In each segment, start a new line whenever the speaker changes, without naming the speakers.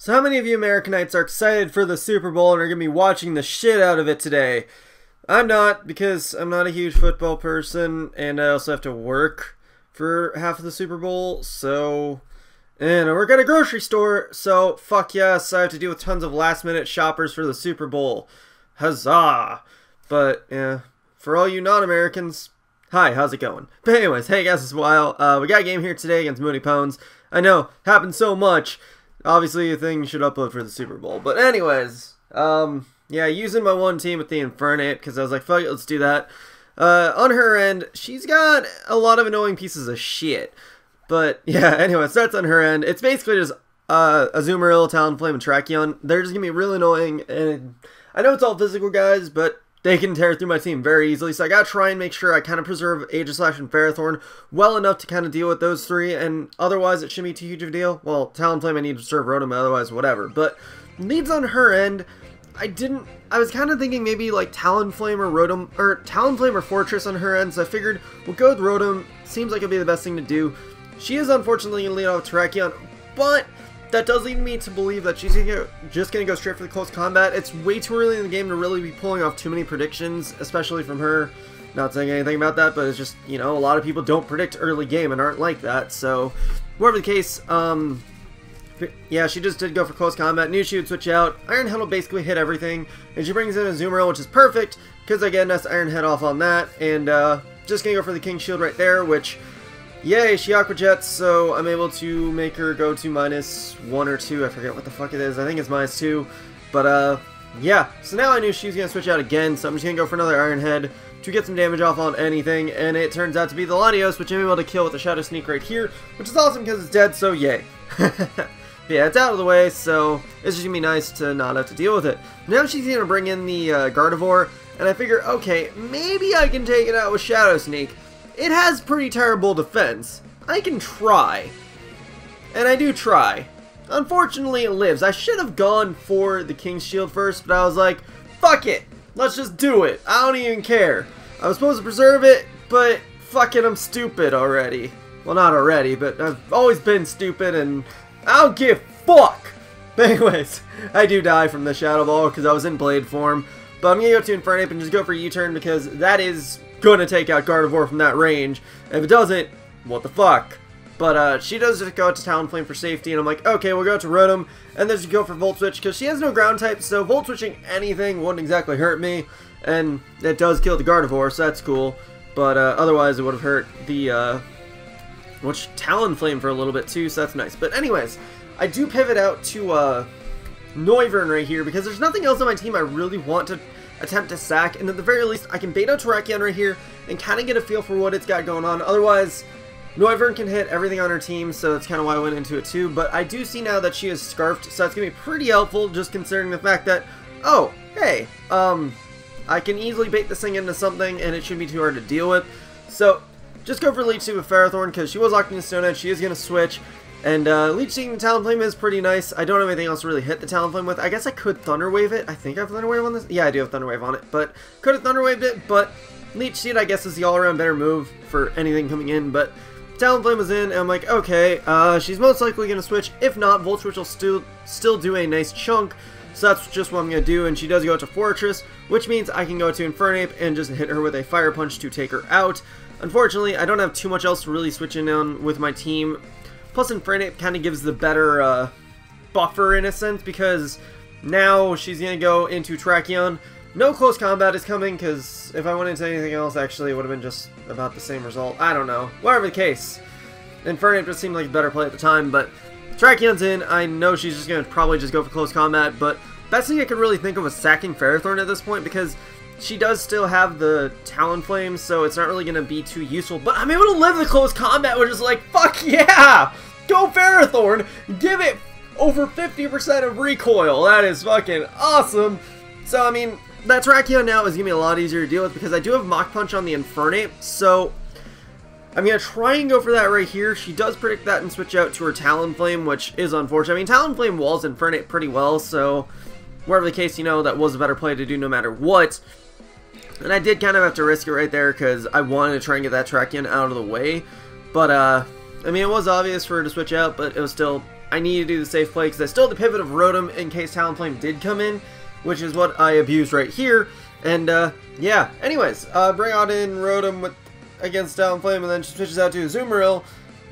So how many of you Americanites are excited for the Super Bowl and are going to be watching the shit out of it today? I'm not, because I'm not a huge football person, and I also have to work for half of the Super Bowl, and I work at a grocery store, so fuck yes, I have to deal with tons of last-minute shoppers for the Super Bowl. Huzzah! But, yeah, for all you non-Americans, hi, how's it going? But anyways, hey guys, it's Wild. We got a game here today against mootypwns. I know, happens so much. Obviously, a thing you should upload for the Super Bowl. But anyways, yeah, using my one team with the Infernape, because I was like, fuck it, let's do that. On her end, she's got a lot of annoying pieces of shit. But, yeah, anyways, that's on her end. It's basically just Azumarill, Talonflame, and Tracheon. They're just going to be really annoying, and I know it's all physical guys, but they can tear through my team very easily, so I gotta try and make sure I kind of preserve Aegislash and Ferrothorn well enough to kind of deal with those three, and otherwise it shouldn't be too huge of a deal. Well, Talonflame I need to preserve Rotom, otherwise whatever. But leads on her end, I was kind of thinking maybe like Talonflame or Rotom, or Talonflame or Fortress on her end, so I figured we'll go with Rotom. Seems like it'll be the best thing to do. She is unfortunately going to lead off with Terrakion, but that does lead me to believe that she's just going to go straight for the close combat. It's way too early in the game to really be pulling off too many predictions, especially from her. Not saying anything about that, but it's just, you know, a lot of people don't predict early game and aren't like that. So, whatever the case, yeah, she just did go for close combat. Knew she would switch out. Iron Head will basically hit everything. And she brings in a Azumarill, which is perfect, because I get a nice Iron Head off on that. And just going to go for the King Shield right there, which, yay, she Aqua Jets, so I'm able to make her go to -1 or 2. I forget what the fuck it is. I think it's -2. But, yeah. So now I knew she was going to switch out again, so I'm just going to go for another Iron Head to get some damage off on anything. And it turns out to be the Latios, which I'm able to kill with a Shadow Sneak right here, which is awesome because it's dead, so yay. Yeah, it's out of the way, so it's just going to be nice to not have to deal with it. Now she's going to bring in the Gardevoir, and I figure, okay, maybe I can take it out with Shadow Sneak. It has pretty terrible defense. I can try. And I do try. Unfortunately, it lives. I should have gone for the King's Shield first, but I was like, fuck it. Let's just do it. I don't even care. I was supposed to preserve it, but fuck it, I'm stupid already. Well, not already, but I've always been stupid, and I don't give a fuck. But anyways, I do die from the Shadow Ball because I was in Blade form. But I'm going to go to Infernape and just go for U-turn because that is gonna take out Gardevoir from that range. If it doesn't, what the fuck? But she does just go to Talonflame for safety, and I'm like, okay, we'll go to Rotom, and then just go for Volt Switch because she has no ground type, so Volt Switching anything wouldn't exactly hurt me, and it does kill the Gardevoir, so that's cool. But otherwise, it would have hurt the Talonflame for a little bit too, so that's nice. But anyways, I do pivot out to Noivern right here because there's nothing else on my team I really want to attempt to sack, and at the very least I can bait out Terrakion right here and kind of get a feel for what it's got going on. Otherwise, Noivern can hit everything on her team, so that's kind of why I went into it too. But I do see now that she is Scarfed, so that's going to be pretty helpful, just considering the fact that, oh, hey, I can easily bait this thing into something, and it shouldn't be too hard to deal with. So, just go for Leech Seed with Ferrothorn, because she was locked into Stone Edge, she is going to switch. And Leech Seed and Talonflame is pretty nice. I don't have anything else to really hit the Talonflame with. I guess I could Thunder Wave it. I think I have Thunder Wave on this. Yeah, I do have Thunder Wave on it. But could have Thunder Waved it. But Leech Seed, I guess, is the all-around better move for anything coming in. But Talonflame was in, and I'm like, okay, she's most likely going to switch. If not, Volt Switch will still do a nice chunk. So that's just what I'm going to do. And she does go to Fortress, which means I can go to Infernape and just hit her with a Fire Punch to take her out. Unfortunately, I don't have too much else to really switch in on with my team. Plus, Infernape kind of gives the better buffer in a sense, because now she's going to go into Terrakion. No close combat is coming, because if I went into anything else, actually, it would have been just about the same result. I don't know. Whatever the case. Infernape just seemed like a better play at the time, but Terrakion's in. I know she's just going to probably just go for close combat, but best thing I could really think of was sacking Ferrothorn at this point, because she does still have the Talonflame, so it's not really going to be too useful. But I'm able to live the close combat, which is like, fuck yeah! Go Ferrothorn! Give it over 50% of recoil. That is fucking awesome. So, I mean, that Terrakion now is going to be a lot easier to deal with because I do have Mach Punch on the Infernape, so I'm going to try and go for that right here. She does predict that and switch out to her Talonflame, which is unfortunate. I mean, Talonflame walls Infernape pretty well, so whatever the case, you know, that was a better play to do no matter what. And I did kind of have to risk it right there because I wanted to try and get that Terrakion out of the way. But, I mean, it was obvious for her to switch out, but it was still I need to do the safe play because I still had the pivot of Rotom in case Talonflame did come in, which is what I abused right here. And yeah, anyways, bring out in Rotom against Talonflame, and then she switches out to Azumarill.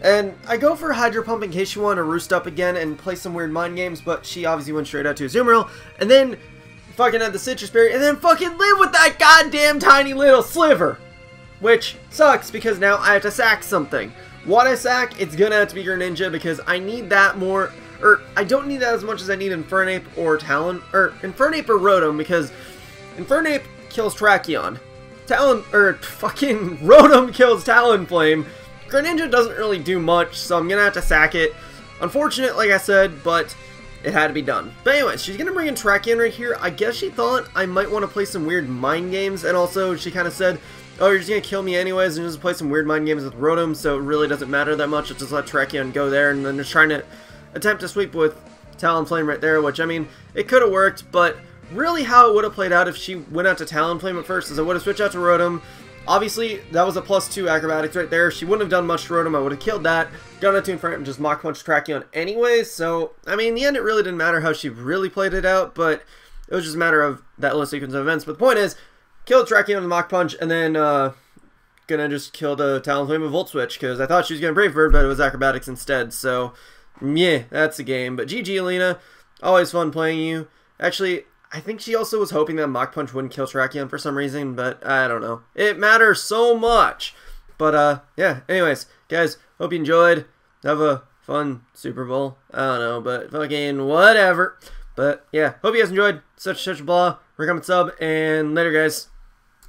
And I go for Hydro Pump in case she wanted to roost up again and play some weird mind games, but she obviously went straight out to Azumarill. And then fucking had the Citrus Berry, and then fucking live with that goddamn tiny little sliver. Which sucks, because now I have to sack something. What I sack, it's gonna have to be Greninja, because I need that more, or I don't need that as much as I need Infernape or Talon, or Infernape or Rotom, because Infernape kills Tracheon. Fucking Rotom kills Talonflame. Greninja doesn't really do much, so I'm gonna have to sack it. Unfortunate, like I said, but it had to be done. But anyways, she's gonna bring in Tracheon right here. I guess she thought I might want to play some weird mind games, and also she kind of said, oh, you're just gonna kill me anyways, and just play some weird mind games with Rotom, so it really doesn't matter that much. I'll just let Tracheon go there, and then just trying to attempt to sweep with Talonflame right there, which, I mean, it could have worked, but really how it would have played out if she went out to Talonflame at first is I would have switched out to Rotom. Obviously, that was a +2 acrobatics right there. She wouldn't have done much to Rotom. I would have killed that. Gone out to Infernape and just Mach Punch Tracheon anyways. So, I mean, in the end, it really didn't matter how she really played it out, but it was just a matter of that little sequence of events. But the point is, killed Tracheon with Mach Punch, and then gonna just kill the Talonflame with Volt Switch, because I thought she was gonna Brave Bird, but it was acrobatics instead. So, yeah, that's the game. But GG, Alina. Always fun playing you. Actually, I think she also was hoping that Mach Punch wouldn't kill Tracheon for some reason, but I don't know. It matters so much. But, yeah, anyways, guys, hope you enjoyed. Have a fun Super Bowl. I don't know, but fucking whatever. But, yeah, hope you guys enjoyed. Such blah. Comment, sub, and later, guys.